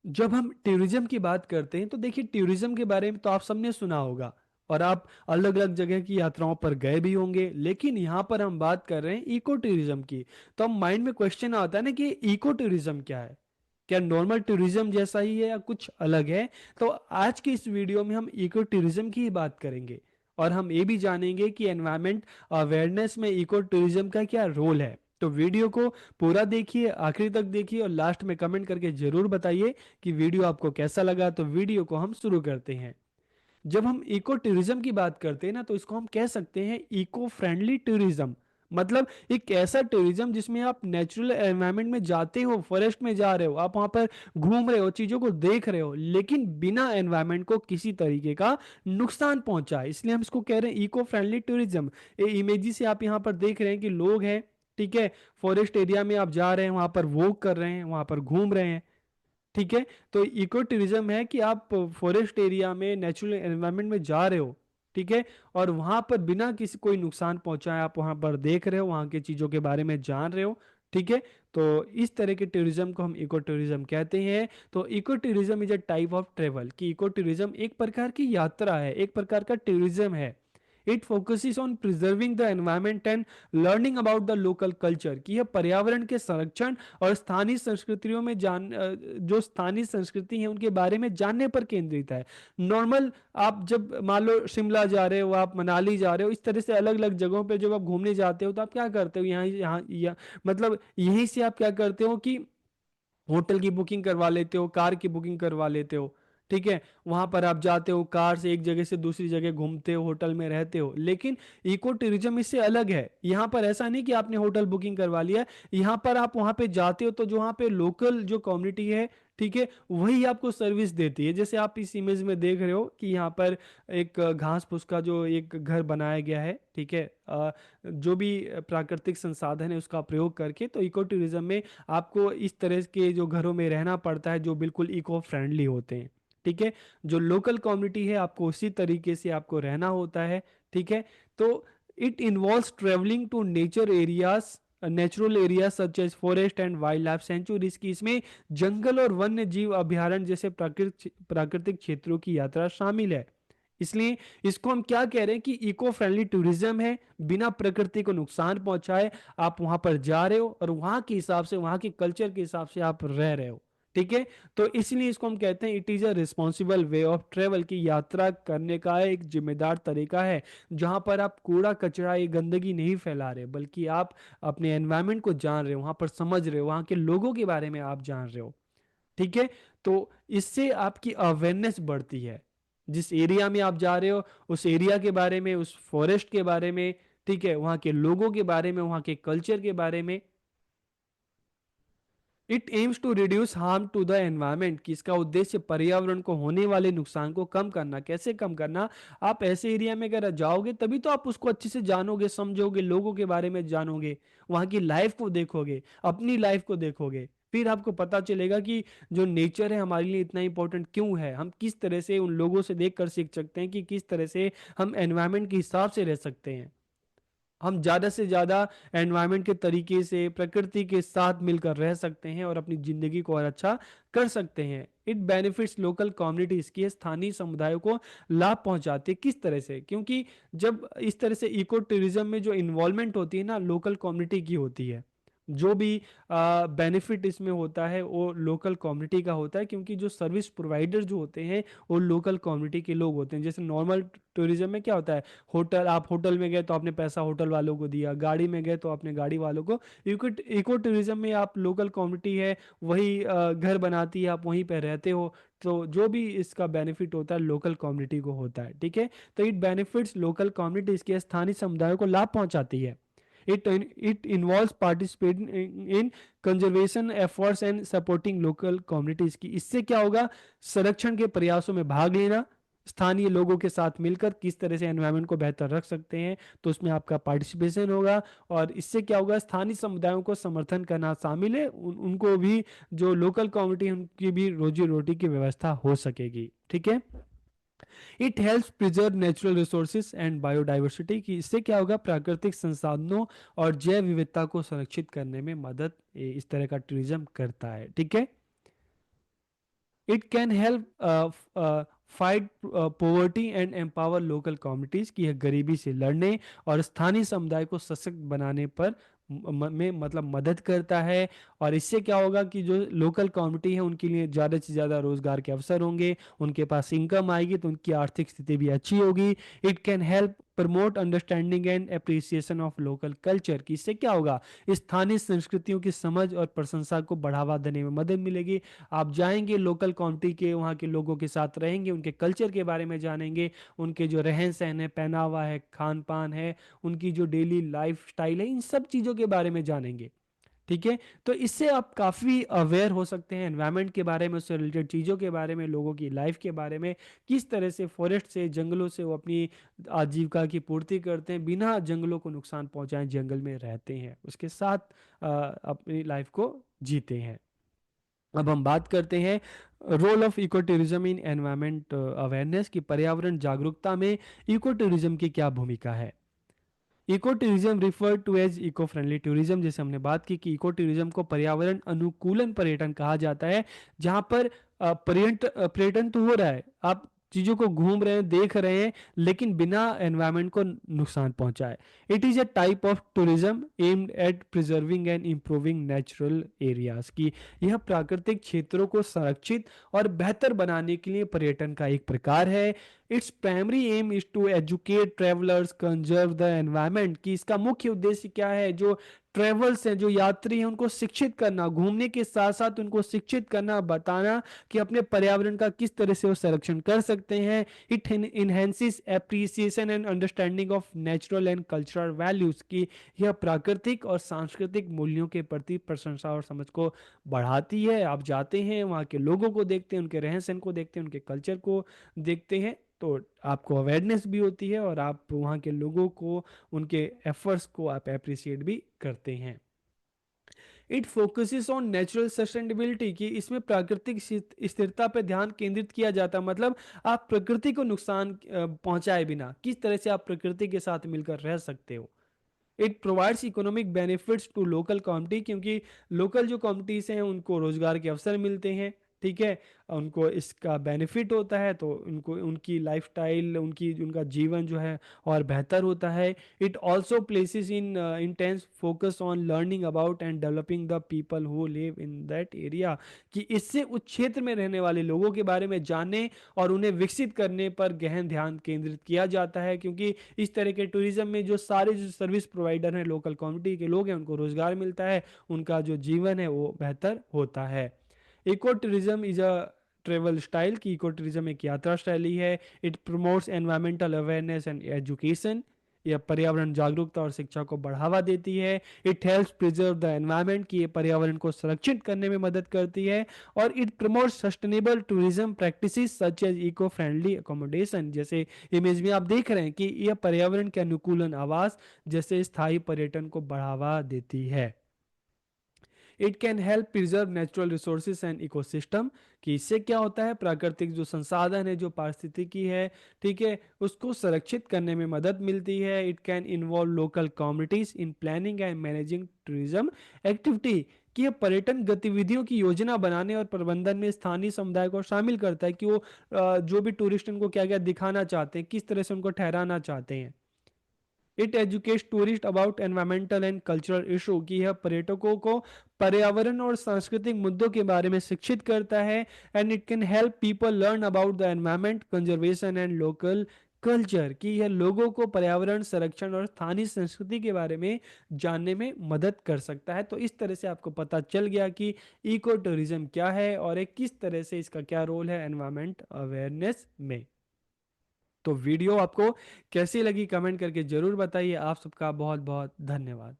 जब हम टूरिज्म की बात करते हैं तो देखिए टूरिज्म के बारे में तो आप सबने सुना होगा और आप अलग अलग जगह की यात्राओं पर गए भी होंगे, लेकिन यहाँ पर हम बात कर रहे हैं इको टूरिज्म की। तो हम माइंड में क्वेश्चन आता है ना कि इको टूरिज्म क्या है, क्या नॉर्मल टूरिज्म जैसा ही है या कुछ अलग है। तो आज की इस वीडियो में हम इको टूरिज्म की ही बात करेंगे और हम ये भी जानेंगे कि एनवायरमेंट अवेयरनेस में इको टूरिज्म का क्या रोल है। तो वीडियो को पूरा देखिए, आखिरी तक देखिए और लास्ट में कमेंट करके जरूर बताइए कि वीडियो आपको कैसा लगा। तो वीडियो को हम शुरू करते हैं। जब हम इको टूरिज्म की बात करते हैं ना, तो इसको हम कह सकते हैं इको फ्रेंडली टूरिज्म। मतलब एक ऐसा टूरिज्म जिसमें आप नेचुरल एनवायरनमेंट में जाते हो, फॉरेस्ट में जा रहे हो, आप वहां पर घूम रहे हो, चीजों को देख रहे हो, लेकिन बिना एनवायरनमेंट को किसी तरीके का नुकसान पहुंचाए, इसलिए हम इसको कह रहे हैं इको फ्रेंडली टूरिज्म। ये इमेजी से आप यहाँ पर देख रहे हैं कि लोग हैं, ठीक है, फॉरेस्ट एरिया में आप जा रहे हैं, वहां पर वॉक कर रहे हैं, वहां पर घूम रहे हैं, ठीक है। तो इको टूरिज्म है कि आप फॉरेस्ट एरिया में नेचुरल एनवायरनमेंट में जा रहे हो, ठीक है, और वहां पर बिना किसी कोई नुकसान पहुंचाए आप वहां पर देख रहे हो, वहां की चीजों के बारे में जान रहे हो, ठीक है। तो इस तरह के टूरिज्म को हम इको टूरिज्म कहते हैं। तो eco tourism is a type of travel, कि इको टूरिज्म एक प्रकार की यात्रा है, एक प्रकार का टूरिज्म है। It focuses on preserving the environment and learning about the local culture, कि यह पर्यावरण के संरक्षण और स्थानीय संस्कृतियों में जो स्थानीय संस्कृति है उनके बारे में जानने पर केंद्रित है। नॉर्मल आप जब मान लो शिमला जा रहे हो, आप मनाली जा रहे हो, इस तरह से अलग अलग जगहों पे जब आप घूमने जाते हो तो आप क्या करते हो, यहाँ मतलब यहीं से आप क्या करते हो कि होटल की बुकिंग करवा लेते हो, कार की बुकिंग करवा लेते हो, ठीक है। वहां पर आप जाते हो, कार से एक जगह से दूसरी जगह घूमते हो, होटल में रहते हो। लेकिन इको टूरिज्म इससे अलग है। यहाँ पर ऐसा नहीं कि आपने होटल बुकिंग करवा लिया, यहाँ पर आप वहां पे जाते हो तो जो वहाँ पे लोकल जो कम्युनिटी है, ठीक है, वही आपको सर्विस देती है। जैसे आप इस इमेज में देख रहे हो कि यहाँ पर एक घास फूस का जो एक घर बनाया गया है, ठीक है, जो भी प्राकृतिक संसाधन है उसका प्रयोग करके। तो इको टूरिज्म में आपको इस तरह के जो घरों में रहना पड़ता है जो बिल्कुल इको फ्रेंडली होते हैं, ठीक है। जो लोकल कम्युनिटी है आपको उसी तरीके से आपको रहना होता है, ठीक है। तो it involves travelling to nature areas, natural area such as forest and wildlife sanctuaries, की इसमें जंगल और वन्य जीव अभयारण्य जैसे प्राकृतिक क्षेत्रों की यात्रा शामिल है। इसलिए इसको हम क्या कह रहे हैं कि इको फ्रेंडली टूरिज्म है, बिना प्रकृति को नुकसान पहुंचाए आप वहां पर जा रहे हो और वहां के हिसाब से, वहां के कल्चर के हिसाब से आप रह रहे हो, ठीक है। तो इसलिए इसको हम कहते हैं it is a responsible way of travel, की यात्रा करने का एक जिम्मेदार तरीका है जहां पर आप कूड़ा कचरा ये गंदगी नहीं फैला रहे, बल्कि आप अपने एनवायरनमेंट को जान रहे हो, वहां पर समझ रहे हो, वहां के लोगों के बारे में आप जान रहे हो, ठीक है। तो इससे आपकी अवेयरनेस बढ़ती है, जिस एरिया में आप जा रहे हो उस एरिया के बारे में, उस फॉरेस्ट के बारे में, ठीक है, वहां के लोगों के बारे में, वहां के कल्चर के बारे में। It aims to reduce harm to the environment, कि इसका उद्देश्य पर्यावरण को होने वाले नुकसान को कम करना। कैसे कम करना, आप ऐसे एरिया में अगर जाओगे तभी तो आप उसको अच्छे से जानोगे, समझोगे, लोगों के बारे में जानोगे, वहां की लाइफ को देखोगे, अपनी लाइफ को देखोगे, फिर आपको पता चलेगा कि जो नेचर है हमारे लिए इतना इंपॉर्टेंट क्यों है, हम किस तरह से उन लोगों से देखकर सीख सकते हैं कि किस तरह से हम एनवायरमेंट के हिसाब से रह सकते हैं, हम ज्यादा से ज्यादा एनवायरनमेंट के तरीके से प्रकृति के साथ मिलकर रह सकते हैं और अपनी जिंदगी को और अच्छा कर सकते हैं। इट बेनिफिट्स लोकल कम्युनिटीज, की स्थानीय समुदायों को लाभ पहुंचाते, किस तरह से, क्योंकि जब इस तरह से इको टूरिज्म में जो इन्वॉल्वमेंट होती है ना लोकल कम्युनिटी की होती है, जो भी बेनिफिट इसमें होता है वो लोकल कम्युनिटी का होता है, क्योंकि जो सर्विस प्रोवाइडर जो होते हैं वो लोकल कम्युनिटी के लोग होते हैं। जैसे नॉर्मल टूरिज्म में क्या होता है, होटल, आप होटल में गए तो आपने पैसा होटल वालों को दिया, गाड़ी में गए तो आपने गाड़ी वालों को। इको इको टूरिज्म में आप लोकल कम्युनिटी है, वही घर बनाती है, आप वहीं पे रहते हो, तो जो भी इसका बेनिफिट होता है लोकल कम्युनिटी को होता है, ठीक है। तो इट बेनिफिट्स लोकल कम्युनिटीज के स्थानीय समुदायों को लाभ पहुंचाती है। It involves participating in conservation efforts and supporting local communities, की इससे क्या होगा, संरक्षण के प्रयासों में भाग लेना, स्थानीय लोगों के साथ मिलकर किस तरह से एनवायरनमेंट को बेहतर रख सकते हैं, तो उसमें आपका पार्टिसिपेशन होगा। और इससे क्या होगा, स्थानीय समुदायों को समर्थन करना शामिल है, उनको भी, जो लोकल कम्युनिटी है उनकी भी रोजी रोटी की व्यवस्था हो सकेगी, ठीक है। It helps preserve natural resources and biodiversity, की इससे क्या होगा, प्राकृतिक संसाधनों और जैव विविधता को संरक्षित करने में मदद इस तरह का टूरिज्म करता है, ठीक है। It can help fight poverty and empower local communities की है गरीबी से लड़ने और स्थानीय समुदाय को सशक्त बनाने पर में मतलब मदद करता है। और इससे क्या होगा कि जो लोकल कम्युनिटी है उनके लिए ज़्यादा से ज़्यादा रोजगार के अवसर होंगे, उनके पास इनकम आएगी तो उनकी आर्थिक स्थिति भी अच्छी होगी। It can help promote understanding and appreciation of local culture की इससे क्या होगा, स्थानीय संस्कृतियों की समझ और प्रशंसा को बढ़ावा देने में मदद मिलेगी। आप जाएंगे लोकल कम्युनिटी के वहाँ के लोगों के साथ रहेंगे, उनके कल्चर के बारे में जानेंगे, उनके जो रहन सहन है, पहनावा है, खान पान है, उनकी जो डेली लाइफ स्टाइल है, इन सब चीज़ों के बारे में जानेंगे। ठीक है, तो इससे आप काफ़ी अवेयर हो सकते हैं एनवायरनमेंट के बारे में, उससे रिलेटेड चीज़ों के बारे में, लोगों की लाइफ के बारे में, किस तरह से फॉरेस्ट से, जंगलों से वो अपनी आजीविका की पूर्ति करते हैं, बिना जंगलों को नुकसान पहुंचाएं जंगल में रहते हैं, उसके साथ अपनी लाइफ को जीते हैं। अब हम बात करते हैं role of eco tourism in environment awareness की, पर्यावरण जागरूकता में इको टूरिज्म की क्या भूमिका है। Eco tourism refer to as eco friendly tourism, जैसे हमने बात की कि इको टूरिज्म को पर्यावरण अनुकूलन पर्यटन कहा जाता है, जहां पर पर्यटन तो हो रहा है, आप चीजों को घूम रहे हैं, देख रहे हैं, लेकिन बिना एनवायरनमेंट को नुकसान पहुंचाए। It is a type of tourism aimed at preserving and improving natural areas की, यह प्राकृतिक क्षेत्रों को संरक्षित और बेहतर बनाने के लिए पर्यटन का एक प्रकार है। Its primary aim is to educate travellers conserve the environment, कि इसका मुख्य उद्देश्य क्या है, जो ट्रेवल्स हैं, जो यात्री हैं, उनको शिक्षित करना, घूमने के साथ साथ उनको शिक्षित करना, बताना कि अपने पर्यावरण का किस तरह से वो संरक्षण कर सकते हैं। It enhances appreciation and understanding of natural and cultural values की, यह प्राकृतिक और सांस्कृतिक मूल्यों के प्रति प्रशंसा और समझ को बढ़ाती है। आप जाते हैं, वहाँ के लोगों को देखते हैं, उनके रहन सहन को देखते हैं, उनके कल्चर को देखते हैं, तो आपको अवेयरनेस भी होती है और आप वहाँ के लोगों को, उनके एफर्ट्स को आप अप्रिशिएट भी करते हैं। It focuses on natural sustainability की, इसमें प्राकृतिक स्थिरता पर ध्यान केंद्रित किया जाता है, मतलब आप प्रकृति को नुकसान पहुंचाए बिना किस तरह से आप प्रकृति के साथ मिलकर रह सकते हो। It provides economic benefits to local community, क्योंकि लोकल जो कम्युनिटीज हैं उनको रोजगार के अवसर मिलते हैं, ठीक है, उनको इसका बेनिफिट होता है, तो उनको उनकी लाइफस्टाइल, उनकी उनका जीवन जो है और बेहतर होता है। It also places in intense focus on learning about and developing the people who live in that area, कि इससे उस क्षेत्र में रहने वाले लोगों के बारे में जानने और उन्हें विकसित करने पर गहन ध्यान केंद्रित किया जाता है, क्योंकि इस तरह के टूरिज्म में जो सारे जो सर्विस प्रोवाइडर हैं, लोकल कम्युनिटी के लोग हैं, उनको रोजगार मिलता है, उनका जो जीवन है वो बेहतर होता है। Eco tourism is a travel style, की इको टूरिज्म एक यात्रा शैली है। It promotes environmental awareness and education, यह पर्यावरण जागरूकता और शिक्षा को बढ़ावा देती है। It helps preserve the environment, की ये पर्यावरण को संरक्षित करने में मदद करती है। और it promotes sustainable tourism practices such as eco friendly accommodation, जैसे इमेज में आप देख रहे हैं कि यह पर्यावरण के अनुकूलन आवास जैसे स्थायी पर्यटन को बढ़ावा देती है। It can help preserve natural resources and ecosystem, कि इससे क्या होता है, प्राकृतिक जो संसाधन है, जो पारिस्थितिकी है, ठीक है, उसको संरक्षित करने में मदद मिलती है। It can involve local communities in planning and managing tourism activity, कि यह पर्यटन गतिविधियों की योजना बनाने और प्रबंधन में स्थानीय समुदाय को शामिल करता है, कि वो जो भी टूरिस्ट उनको क्या क्या दिखाना चाहते हैं, किस तरह से उनको ठहराना चाहते हैं। It educates tourist about environmental and cultural issue, की यह पर्यटकों को पर्यावरण और सांस्कृतिक मुद्दों के बारे में शिक्षित करता है। And it can help people learn about the environment conservation and local culture, की यह लोगों को पर्यावरण संरक्षण और स्थानीय संस्कृति के बारे में जानने में मदद कर सकता है। तो इस तरह से आपको पता चल गया कि इको टूरिज्म क्या है और एक किस तरह से इसका क्या रोल है एनवायरमेंट अवेयरनेस में। तो वीडियो आपको कैसी लगी कमेंट करके जरूर बताइए। आप सबका बहुत बहुत धन्यवाद।